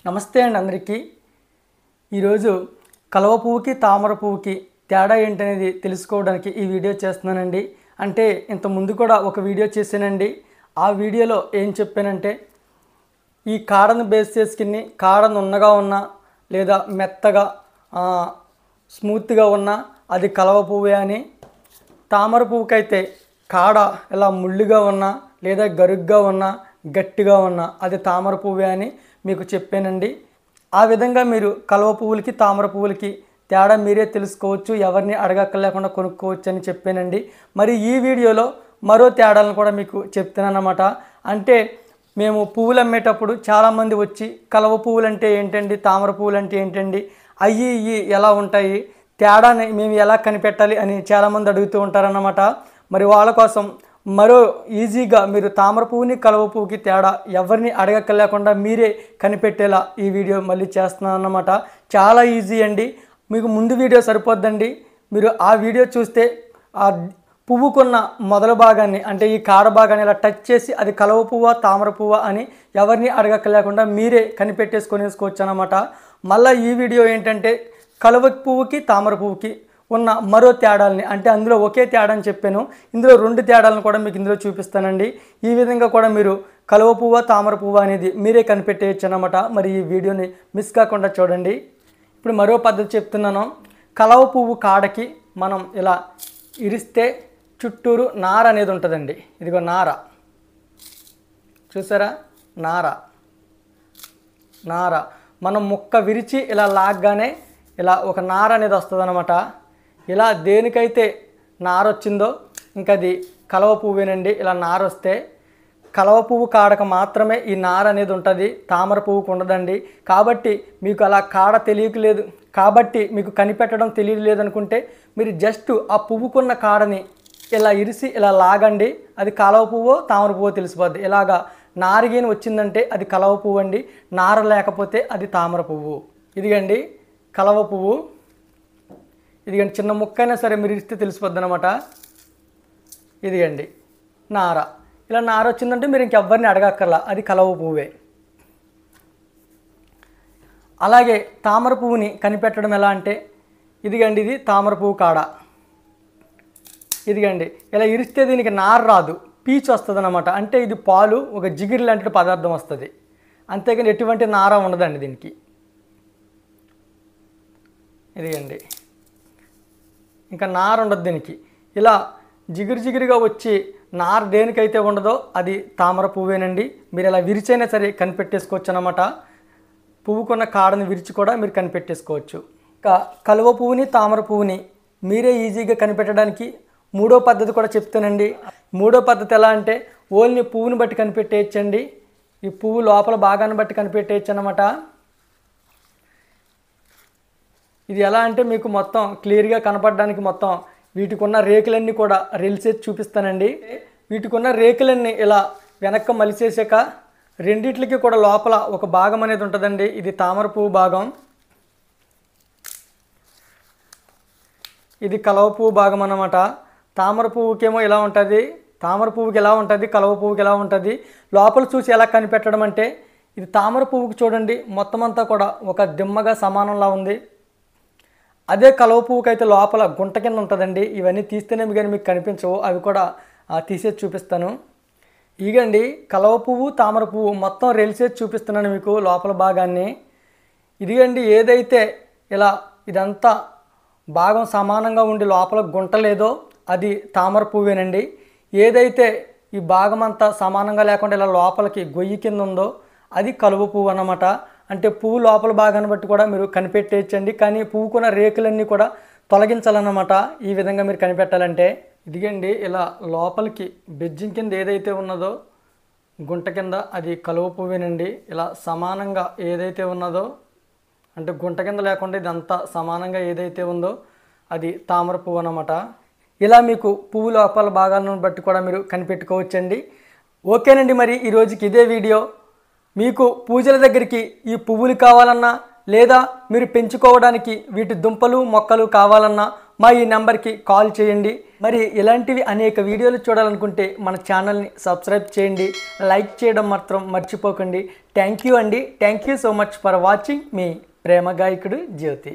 నమస్తే అండి అందరికీ. ఈరోజు కలువ పువ్వుకి తామర పువ్వుకి తేడా ఏంటనేది తెలుసుకోవడానికి ఈ వీడియో చేస్తున్నానండి. అంటే ఇంత ముందు కూడా ఒక వీడియో చేశానండి. ఆ వీడియోలో ఏం చెప్పానంటే ఈ కాడను బేస్ చేసుకుని కాడ నున్నగా ఉన్నా లేదా మెత్తగా స్మూత్గా ఉన్నా అది కలువ పువ్వే అని, తామర పువ్వుకైతే కాడ ఇలా ముళ్ళుగా ఉన్నా లేదా గరుగ్గా ఉన్నా గట్టిగా ఉన్నా అది తామర పువ్వే అని మీకు చెప్పానండి. ఆ విధంగా మీరు కలువ పువ్వులకి తామర పువ్వులకి తేడా మీరే తెలుసుకోవచ్చు, ఎవరిని అడగక్కర్లేకుండా కొనుక్కోవచ్చు అని చెప్పానండి. మరి ఈ వీడియోలో మరో తేడాలను కూడా మీకు చెప్తున్నానన్నమాట. అంటే మేము పువ్వులు అమ్మేటప్పుడు చాలామంది వచ్చి కలువ పువ్వులు అంటే ఏంటండి, తామర పువ్వులు అంటే ఏంటండి, అయ్యి ఇవి ఎలా ఉంటాయి, తేడాని మేము ఎలా కనిపెట్టాలి అని చాలామంది అడుగుతూ ఉంటారన్నమాట. మరి వాళ్ళ కోసం మరో ఈజీగా మీరు తామర పువ్వుని కలువ పువ్వుకి తేడా ఎవరిని అడగక్కర్లేకుండా మీరే కనిపెట్టేలా ఈ వీడియో మళ్ళీ చేస్తున్నాను అన్నమాట. చాలా ఈజీ అండి. మీకు ముందు వీడియో సరిపోద్దండి. మీరు ఆ వీడియో చూస్తే ఆ పువ్వుకున్న మొదల భాగాన్ని అంటే ఈ కాడ భాగాన్ని ఇలా టచ్ చేసి అది కలువ పువ్వా తామర పువ్వా అని ఎవరిని అడగక్కర్లేకుండా మీరే కనిపెట్టేసుకొనేసుకోవచ్చు అన్నమాట. మళ్ళీ ఈ వీడియో ఏంటంటే కలువ పువ్వుకి తామర పువ్వుకి ఉన్న మరో తేడాలని, అంటే అందులో ఒకే తేడా అని చెప్పాను, ఇందులో రెండు తేడాలను కూడా మీకు ఇందులో చూపిస్తానండి. ఈ విధంగా కూడా మీరు కలువ పువ్వ తామర పువ్వ అనేది మీరే కనిపెట్టేయచ్చు అన్నమాట. మరి ఈ వీడియోని మిస్ కాకుండా చూడండి. ఇప్పుడు మరో పద్ధతి చెప్తున్నాను. కలువ పువ్వు కాడకి మనం ఇలా ఇరిస్తే చుట్టూరు నార అనేది ఉంటుందండి. ఇదిగో నార చూసారా, నార మనం ముక్క విరిచి ఇలా లాగ్గానే ఇలా ఒక నార అనేది వస్తుంది అన్నమాట. ఇలా దేనికైతే నార వచ్చిందో ఇంకా అది కలువ పువ్వేనండి. ఇలా నార వస్తే కలువ పువ్వు కాడకు మాత్రమే ఈ నార అనేది ఉంటుంది, తామర పువ్వుకు ఉండదండి. కాబట్టి మీకు అలా కాడ తెలియలేదు కాబట్టి మీకు కనిపెట్టడం తెలియలేదు అనుకుంటే మీరు జస్ట్ ఆ పువ్వుకున్న కాడని ఇలా ఇరిసి ఇలా లాగండి, అది కలువ పువ్వో తామర పువ్వో తెలిసిపోద్ది. ఇలాగా నారిగేని వచ్చిందంటే అది కలువ పువ్వు అండి, నార లేకపోతే అది తామర పువ్వు. ఇదిగండి కలువ పువ్వు, ఇదిగండి చిన్న ముక్క అయినా సరే మీరు ఇస్తే తెలిసిపోద్ది అనమాట. ఇదిగండి నార, ఇలా నార వచ్చిందంటే మీరు ఇంకెవ్వరిని అడగక్కర్లా, అది కలువ పువ్వే. అలాగే తామర పువ్వుని కనిపెట్టడం ఎలా అంటే ఇదిగండి ఇది తామర పువ్వు కాడ. ఇదిగండి ఇలా ఇరిస్తే దీనికి నార రాదు, పీచు వస్తుంది అనమాట. అంటే ఇది పాలు ఒక జిగిరి లాంటి పదార్థం వస్తుంది, అంతేగాని ఎటువంటి నార ఉండదండి దీనికి. ఇదిగండి ఇంకా నార ఉండదు దీనికి. ఇలా జిగిరిగా వచ్చి నార దేనికైతే ఉండదో అది తామర పువ్వేనండి. మీరు ఇలా విరిచైనా సరే కనిపెట్టేసుకోవచ్చు అన్నమాట. పువ్వుకున్న కాడని విరిచి కూడా మీరు కనిపెట్టేసుకోవచ్చు. ఇంకా కలువ పువ్వుని తామర పువ్వుని మీరే ఈజీగా కనిపెట్టడానికి మూడో పద్ధతి కూడా చెప్తానండి. మూడో పద్ధతి ఎలా అంటే ఓన్లీ పువ్వుని బట్టి కనిపెట్టేయచ్చండి. ఈ పువ్వు లోపల భాగాన్ని బట్టి కనిపెట్టేయచ్చు అన్నమాట. ఇది ఎలా అంటే మీకు మొత్తం క్లియర్గా కనపడడానికి మొత్తం వీటికి ఉన్న రేకులన్నీ కూడా రెల్సేసి చూపిస్తానండి. వీటికి ఉన్న రేకులన్నీ ఇలా వెనక్కి మలిసేసాక రెండిట్లకి కూడా లోపల ఒక భాగం అనేది ఉంటుందండి. ఇది తామర పువ్వు భాగం, ఇది కలువ పువ్వు భాగం అన్నమాట. తామర పువ్వుకేమో ఇలా ఉంటుంది, తామర పువ్వుకి ఎలా ఉంటుంది, కలువ పువ్వుకి ఎలా ఉంటుంది. లోపల చూసి ఎలా కనిపెట్టడం అంటే ఇది తామర పువ్వుకి చూడండి మొత్తం అంతా కూడా ఒక దిమ్మగా సమానంలా ఉంది. అదే కలువ పువ్వుకి అయితే లోపల గుంట కింద ఉంటుందండి. ఇవన్నీ తీస్తేనే కానీ మీకు కనిపించవు, అవి కూడా తీసేసి చూపిస్తాను. ఇగండి కలువ పువ్వు తామర పువ్వు మొత్తం రెల్సేసి చూపిస్తున్నాను మీకు లోపల భాగాన్ని. ఇదిగండి ఏదైతే ఇలా ఇదంతా భాగం సమానంగా ఉండి లోపల గుంట లేదో అది తామర పువ్వేనండి. ఏదైతే ఈ భాగం అంతా సమానంగా లేకుండా ఇలా లోపలికి గొయ్యి కింద ఉందో అది కలువ పువ్వు అన్నమాట. అంటే పువ్వు లోపల భాగాన్ని బట్టి కూడా మీరు కనిపెట్టేయచ్చండి. కానీ పువ్వుకున్న రేకులన్నీ కూడా తొలగించాలన్నమాట ఈ విధంగా మీరు కనిపెట్టాలంటే. ఇదిగండి ఇలా లోపలికి బెజ్జింగ్ కింద ఏదైతే ఉన్నదో గుంట కింద అది కలువ పువ్వేనండి. ఇలా సమానంగా ఏదైతే ఉన్నదో అంటే గుంట కింద లేకుండా ఇదంతా సమానంగా ఏదైతే ఉందో అది తామర పువ్వు అన్నమాట. ఇలా మీకు పువ్వు లోపల భాగాలను బట్టి కూడా మీరు కనిపెట్టుకోవచ్చండి. ఓకేనండి, మరి ఈరోజుకి ఇదే వీడియో. మీకు పూజల దగ్గరికి ఈ పువ్వులు కావాలన్నా లేదా మీరు పెంచుకోవడానికి వీటి దుంపలు మొక్కలు కావాలన్నా మా ఈ నెంబర్కి కాల్ చేయండి. మరి ఇలాంటివి అనేక వీడియోలు చూడాలనుకుంటే మన ఛానల్ని సబ్స్క్రైబ్ చేయండి, లైక్ చేయడం మాత్రం మర్చిపోకండి. థ్యాంక్ యూ అండి. Thank you so much for watching. మీ ప్రేమ గాయకుడు జ్యోతి.